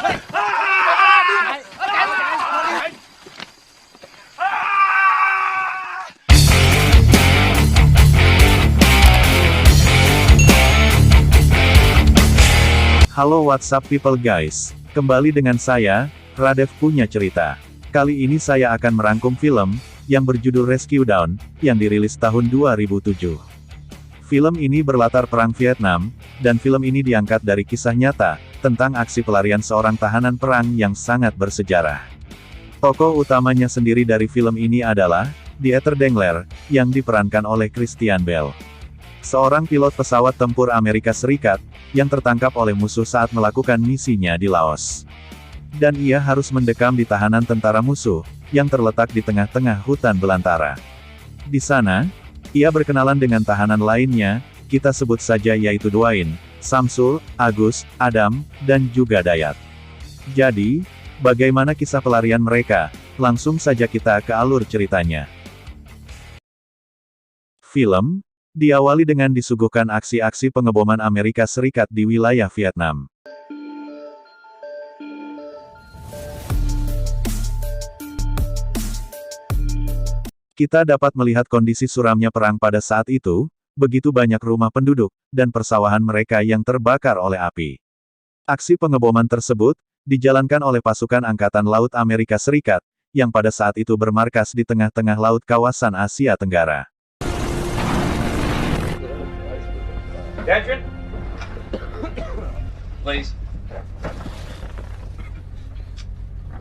Halo WhatsApp people guys, kembali dengan saya, Radev punya cerita. Kali ini saya akan merangkum film, yang berjudul Rescue Down, yang dirilis tahun 2007. Film ini berlatar perang Vietnam, dan film ini diangkat dari kisah nyata, tentang aksi pelarian seorang tahanan perang yang sangat bersejarah. Tokoh utamanya sendiri dari film ini adalah, Dieter Dengler, yang diperankan oleh Christian Bale. Seorang pilot pesawat tempur Amerika Serikat, yang tertangkap oleh musuh saat melakukan misinya di Laos. Dan ia harus mendekam di tahanan tentara musuh, yang terletak di tengah-tengah hutan belantara. Di sana, ia berkenalan dengan tahanan lainnya, kita sebut saja yaitu Dwayne, Samsul, Agus, Adam, dan juga Dayat. Jadi, bagaimana kisah pelarian mereka? Langsung saja kita ke alur ceritanya. Film diawali dengan disuguhkan aksi-aksi pengeboman Amerika Serikat di wilayah Vietnam. Kita dapat melihat kondisi suramnya perang pada saat itu, begitu banyak rumah penduduk, dan persawahan mereka yang terbakar oleh api. Aksi pengeboman tersebut, dijalankan oleh pasukan Angkatan Laut Amerika Serikat, yang pada saat itu bermarkas di tengah-tengah laut kawasan Asia Tenggara. Attention! Please.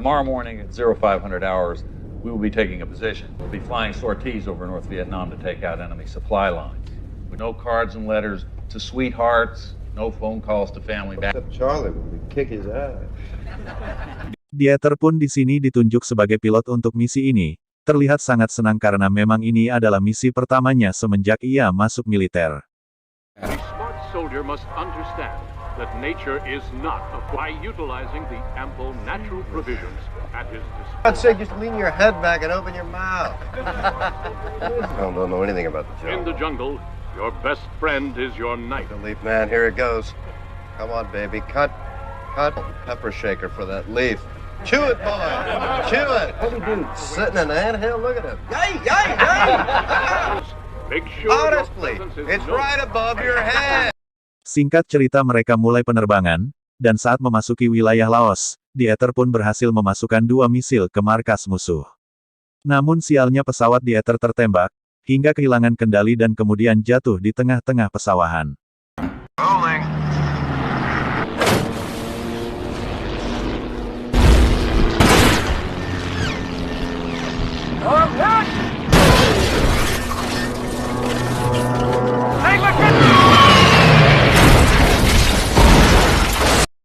Tomorrow morning at 0500 hours, we will be taking a position. We'll be flying sorties over North Vietnam to take out enemy supply lines. With no cards and letters to sweethearts, no phone calls to family back. Except Charlie, we kick his ass. Dieter pun di sini ditunjuk sebagai pilot untuk misi ini. Terlihat sangat senang karena memang ini adalah misi pertamanya semenjak ia masuk militer. A smart soldier must understand that nature is not by utilizing the ample natural provisions at his disposal. I'd say just lean your head back and open your mouth. I don't know anything about the In jungle. the jungle, your best friend is your knife. The leaf man, here it goes. Come on, baby, cut. Pepper shaker for that leaf. Chew it, boy. Chew it. What are you doing? Sitting in an anthill? Look at him. Yay, yay, yay. Make sure Honestly, your presence is it's known. right above your head. Singkat cerita mereka mulai penerbangan, dan saat memasuki wilayah Laos, Dieter pun berhasil memasukkan 2 misil ke markas musuh. Namun sialnya pesawat Dieter tertembak, hingga kehilangan kendali dan kemudian jatuh di tengah-tengah pesawahan. Rolling.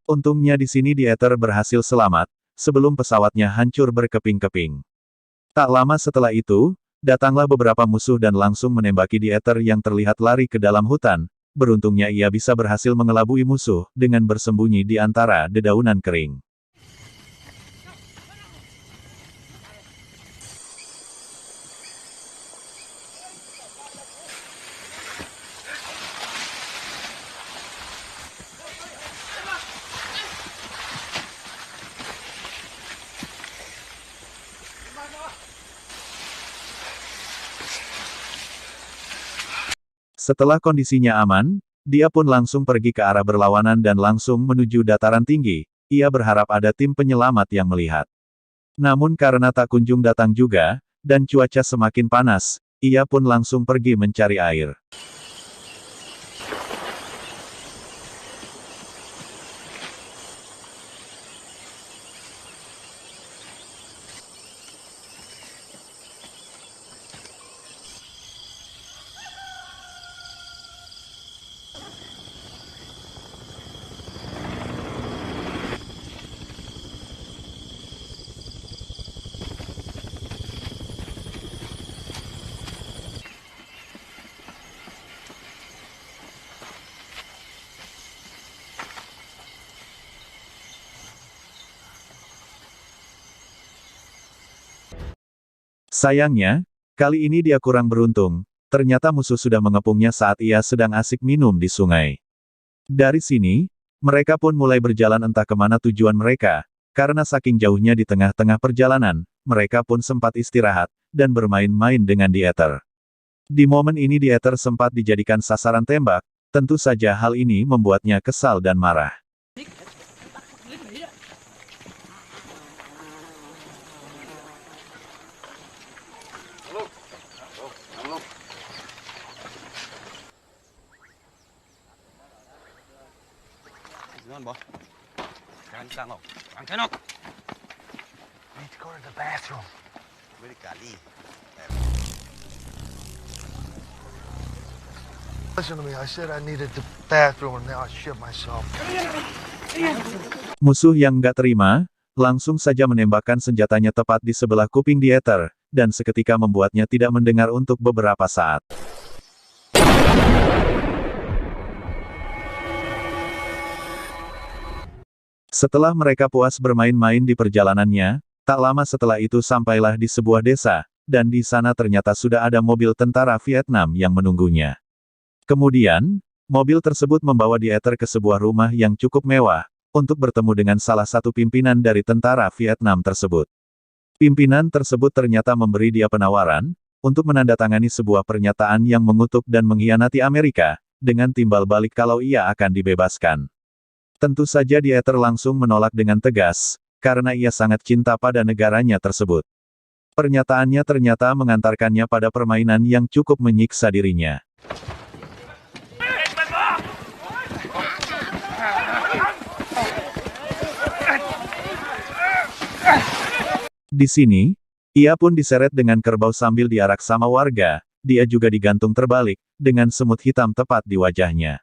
Untungnya di sini Dieter berhasil selamat, sebelum pesawatnya hancur berkeping-keping. Tak lama setelah itu, datanglah beberapa musuh dan langsung menembaki Dieter yang terlihat lari ke dalam hutan. Beruntungnya ia bisa berhasil mengelabui musuh, dengan bersembunyi di antara dedaunan kering. Setelah kondisinya aman, dia pun langsung pergi ke arah berlawanan dan langsung menuju dataran tinggi. Ia berharap ada tim penyelamat yang melihat. Namun karena tak kunjung datang juga, dan cuaca semakin panas, ia pun langsung pergi mencari air. Sayangnya, kali ini dia kurang beruntung, ternyata musuh sudah mengepungnya saat ia sedang asik minum di sungai. Dari sini, Mereka pun mulai berjalan entah kemana tujuan mereka, karena saking jauhnya di tengah-tengah perjalanan, mereka pun sempat istirahat, dan bermain-main dengan The Ether. Di momen ini The Ether sempat dijadikan sasaran tembak, tentu saja hal ini membuatnya kesal dan marah. Listen to me, I said I needed the bathroom and now I shit myself. Musuh yang nggak terima, langsung saja menembakkan senjatanya tepat di sebelah kuping The Ether, dan seketika membuatnya tidak mendengar untuk beberapa saat. Setelah mereka puas bermain-main di perjalanannya, tak lama setelah itu sampailah di sebuah desa, dan di sana ternyata sudah ada mobil tentara Vietnam yang menunggunya. Kemudian, mobil tersebut membawa The Ether ke sebuah rumah yang cukup mewah, untuk bertemu dengan salah satu pimpinan dari tentara Vietnam tersebut. Pimpinan tersebut ternyata memberi dia penawaran, untuk menandatangani sebuah pernyataan yang mengutuk dan mengkhianati Amerika, dengan timbal balik kalau ia akan dibebaskan. Tentu saja The Ether langsung menolak dengan tegas, karena ia sangat cinta pada negaranya tersebut. Pernyataannya ternyata mengantarkannya pada permainan yang cukup menyiksa dirinya. Di sini, ia pun diseret dengan kerbau sambil diarak sama warga, dia juga digantung terbalik, dengan semut hitam tepat di wajahnya.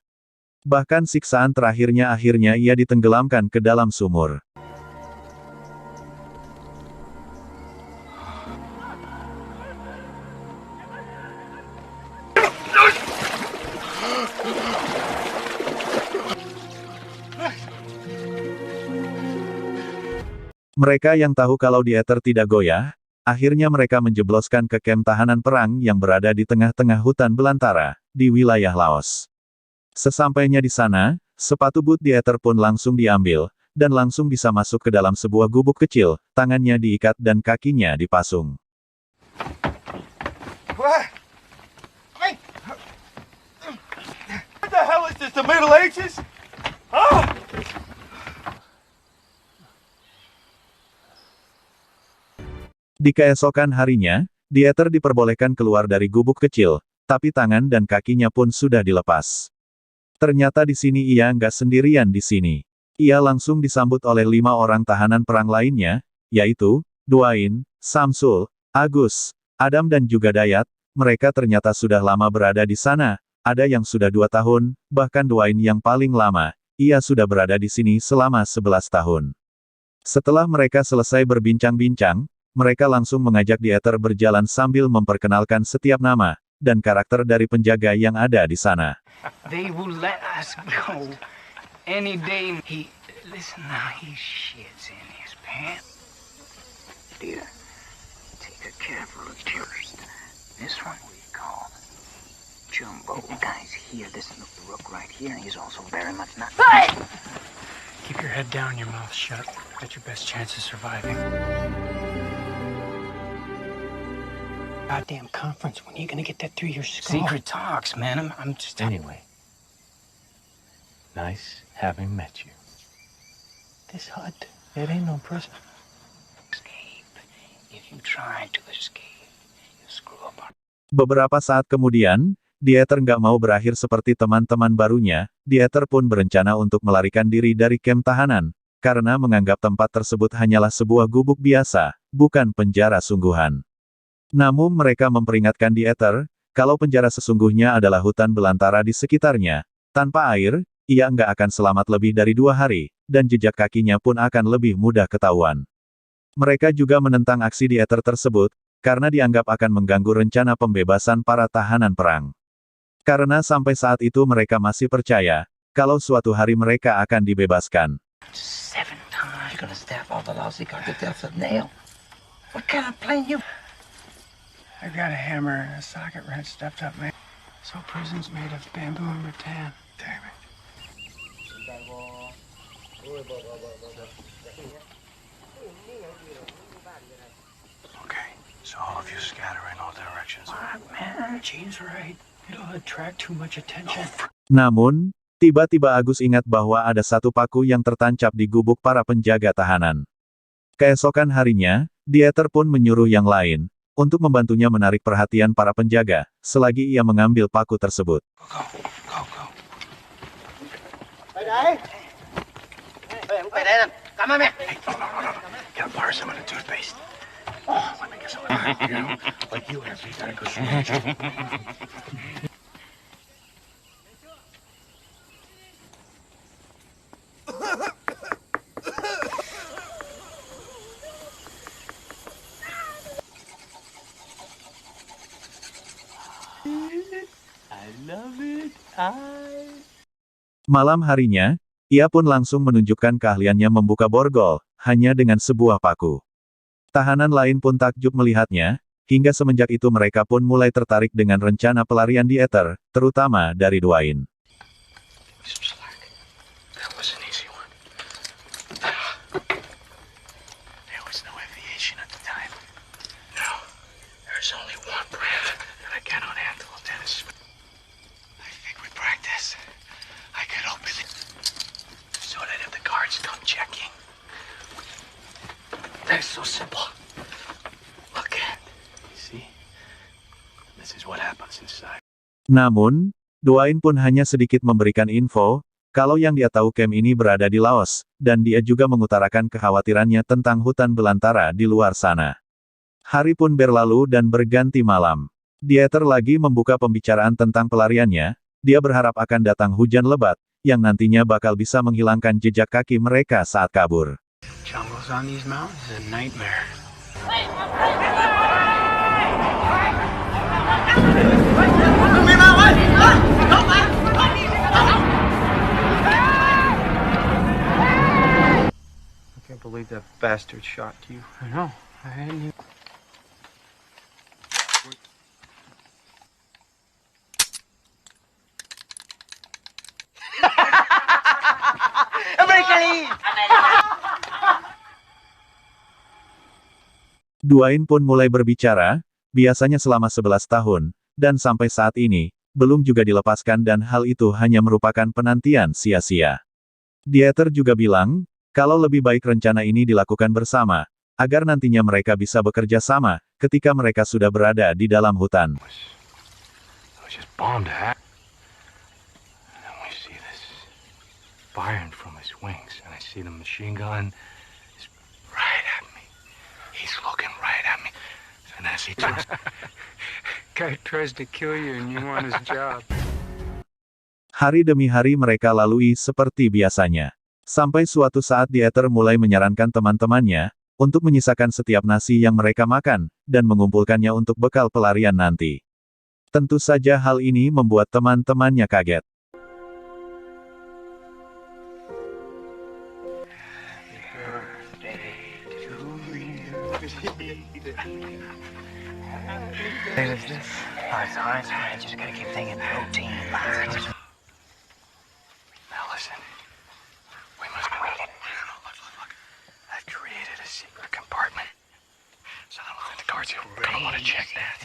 Bahkan siksaan terakhirnya akhirnya ia ditenggelamkan ke dalam sumur. Mereka yang tahu kalau The Ether tidak goyah, akhirnya mereka menjebloskan ke kem tahanan perang yang berada di tengah-tengah hutan belantara, di wilayah Laos. Sesampainya di sana, sepatu boot The Ether pun langsung diambil, dan langsung bisa masuk ke dalam sebuah gubuk kecil, tangannya diikat dan kakinya dipasung. What? What the hell is this, the Middle Ages? Huh? Di keesokan harinya, The Ether diperbolehkan keluar dari gubuk kecil, tapi tangan dan kakinya pun sudah dilepas. Ternyata di sini ia nggak sendirian di sini. Ia langsung disambut oleh 5 orang tahanan perang lainnya, yaitu Dwayne, Samsul, Agus, Adam dan juga Dayat. Mereka ternyata sudah lama berada di sana, ada yang sudah 2 tahun, bahkan Dwayne yang paling lama, ia sudah berada di sini selama 11 tahun. Setelah mereka selesai berbincang-bincang, mereka langsung mengajak The Ether berjalan sambil memperkenalkan setiap nama dan karakter dari penjaga yang ada di sana. They will let us go any day. Listen now, he shits in his pants. Dear, take a careful look first. This one we call Jumbo. Guys, here, listen to the rook right here. He's also very much not. Keep your head down, your mouth shut. That's your best chance of surviving. Goddamn conference. When are you gonna get that through your skull? Secret talks, man. I'm just. Anyway, nice having met you. This hut, it ain't no prison. Escape. If you try to escape, you screw up. Beberapa saat kemudian, The Ether nggak mau berakhir seperti teman-teman barunya. The Ether pun berencana untuk melarikan diri dari kem tahanan, karena menganggap tempat tersebut hanyalah sebuah gubuk biasa, bukan penjara sungguhan. Namun mereka memperingatkan The Ether, kalau penjara sesungguhnya adalah hutan belantara di sekitarnya. Tanpa air, ia nggak akan selamat lebih dari 2 hari, dan jejak kakinya pun akan lebih mudah ketahuan. Mereka juga menentang aksi The Ether tersebut, karena dianggap akan mengganggu rencana pembebasan para tahanan perang. Karena sampai saat itu mereka masih percaya, kalau suatu hari mereka akan dibebaskan. 7 times. You're gonna stab all the lousy carpets with a nail. What kind of plane you? I got a hammer and a socket wrench stuffed up, man. So prison's made of bamboo and rattan. Damn it. Okay, so all of you scatter in all directions. All right, man, Gene's right. It'll attract too much attention. Namun, tiba-tiba Agus ingat bahwa ada satu paku yang tertancap di gubuk para penjaga tahanan. Keesokan harinya, Dieter pun menyuruh yang lain untuk membantunya menarik perhatian para penjaga, selagi ia mengambil paku tersebut. Go. Gotta borrow some of the toothpaste. Let me get some of that. You know, like you have, you gotta go through. Malam harinya, ia pun langsung menunjukkan keahliannya membuka borgol, hanya dengan sebuah paku. Tahanan lain pun takjub melihatnya, hingga semenjak itu mereka pun mulai tertarik dengan rencana pelarian Dieter, terutama dari Dwayne. That was an easy one. There was no aviation at the time. No, there's only one brand that I cannot handle, Dennis. I think with practice, I could open it so that if the guards come checking, that's so simple. Look at, see? This is what happens inside. Namun, Dwayne pun hanya sedikit memberikan info, kalau yang dia tahu camp ini berada di Laos, dan dia juga mengutarakan kekhawatirannya tentang hutan belantara di luar sana. Hari pun berlalu dan berganti malam. Dieter lagi membuka pembicaraan tentang pelariannya, dia berharap akan datang hujan lebat, yang nantinya bakal bisa menghilangkan jejak kaki mereka saat kabur. Jungles on these mountains is a nightmare. I can't believe that bastard shot you. I know. I hadn't even... Dwayne pun mulai berbicara, biasanya selama 11 tahun, dan sampai saat ini, belum juga dilepaskan dan hal itu hanya merupakan penantian sia-sia. Dieter juga bilang, kalau lebih baik rencana ini dilakukan bersama, agar nantinya mereka bisa bekerja sama, ketika mereka sudah berada di dalam hutan. I was just bombed to heck. And we see this firing from his wings, and I see the machine gun is right at me. He's looking right at me. And as he turns... Guy tries to kill you and you want his job. Hari demi hari mereka lalui seperti biasanya. Sampai suatu saat Dieter mulai menyarankan teman-temannya, untuk menyisakan setiap nasi yang mereka makan, dan mengumpulkannya untuk bekal pelarian nanti. Tentu saja hal ini membuat teman-temannya kaget. Hey, is this? It's orange, man. Just gotta keep thinking protein. Now listen. We must wait it. Look. I've created a secret compartment. So I don't think the guards are gonna want to check that.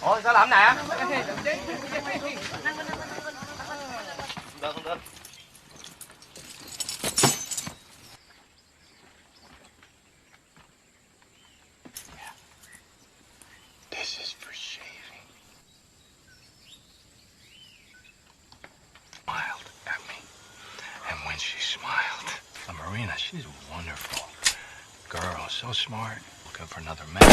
Ôi, sao làm nè? This is for shaving. Smiled at me. And when she smiled, Marina, she's wonderful. Girl, so smart. Looking for another man.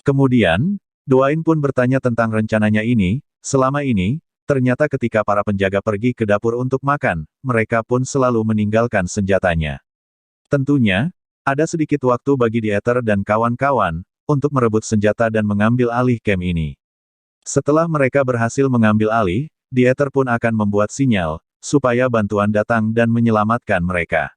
Kemudian, Dwayne pun bertanya tentang rencananya ini. Selama ini, ternyata ketika para penjaga pergi ke dapur untuk makan, mereka pun selalu meninggalkan senjatanya. Tentunya, ada sedikit waktu bagi Dieter dan kawan-kawan, untuk merebut senjata dan mengambil alih camp ini. Setelah mereka berhasil mengambil alih, Dieter pun akan membuat sinyal, supaya bantuan datang dan menyelamatkan mereka.